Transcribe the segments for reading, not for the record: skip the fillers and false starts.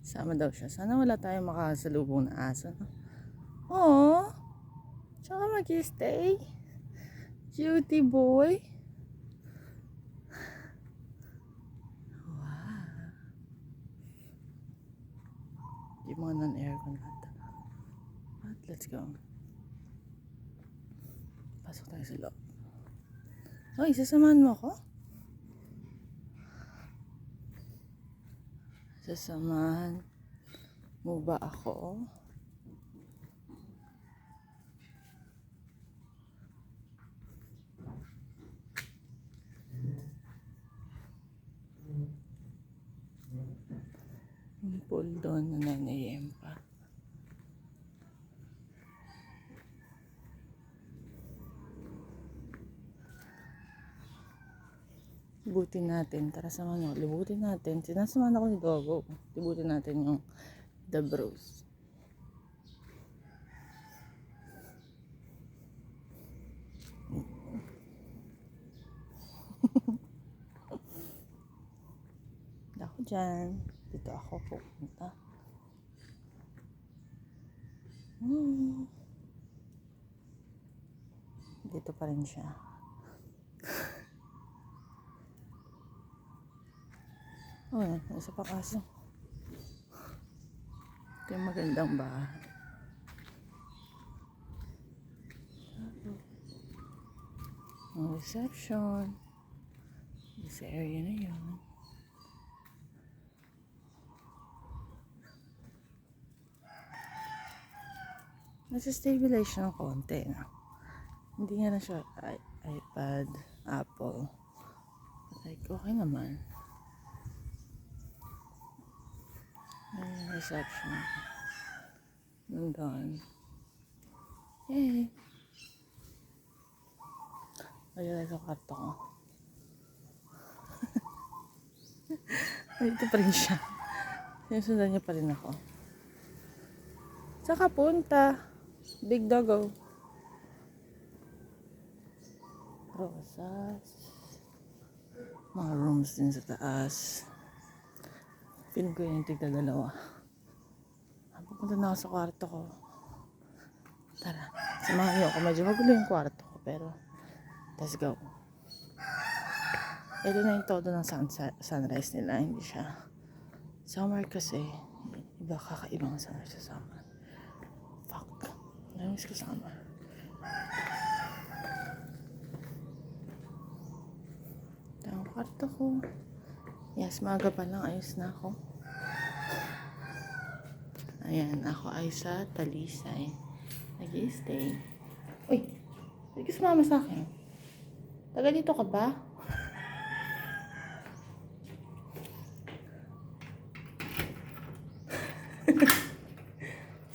Sama daw siya. Sana wala tayong makasalubong na aso. No? Oo. Tsaka mag-stay. Cutie boy. Wow. Yung mga non-aircon ata. At let's go. Pasok tayo sa loob. Hoy, sasamahan mo ako? Sasamahan mo ba ako? Yung pool doon na 9 AM pa. Libutin natin. Tara samahan mo. Libutin natin. Sinasamahan ako ni Gogo. Libutin natin yung The Bros. Ako dyan. Dito ako pupunta. Dito pa rin siya. Oh, isa pa kaso. Ito yung magandang bahay. Ang reception. Sa area na yun. Nasa-stabilize siya ng konti. No? Hindi nga na siya iPad, Apple. Like, okay naman. Ay, reception. Nandun. Hey. Ayun sa kwarto ko. Dito pa rin siya. Sinusundan niya pa rin ako. Saka punta. Big doggo. Rosas. Mga rooms din sa taas. Piling ko yung tigda-dalawa. Pupunta na ako sa kwarto ko. Tara. Samahan niyo ako. Medyo magulo yung kwarto ko. Pero, let's go. Ito na yung todo ng sunrise nila. Hindi siya. Summer kasi. Iba kakaibang sunrise sa summer. Fuck. Namiss ko summer. Ito ang kwarto ko. Yes, maaga pa lang. Ayos na ako. Ayan, ako ay sa Talisay. Nag-i-stay. Uy! Hindi ka sumama sa akin. Taga dito ka ba?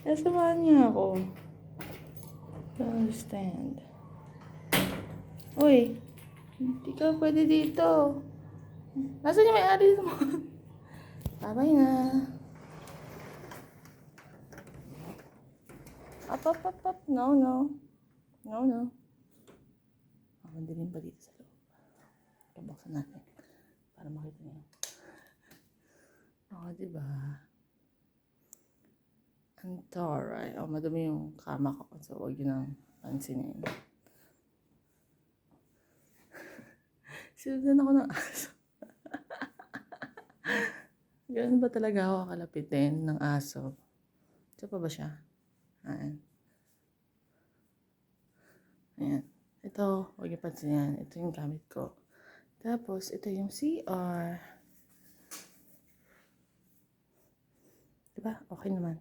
Sasamahan niya ako. Don't understand. Uy! Hindi ka pwede dito. Nasaan niya may-ari mo? Babay na. Up. No. No. Ako din ba dito sa loob? Kabuksan natin. Para makita niyo. Oo, diba? Ang taray. Oh, madumi yung kama ko. So, huwag yun ang pansinin. Sinundan ako ng aso. Ganun ba talaga ako kalapitin ng aso? Ito pa ba siya? Ayan. Ito, huwag yung pansin yan. Ito yung gamit ko. Tapos, ito yung CR. Diba? Okay naman.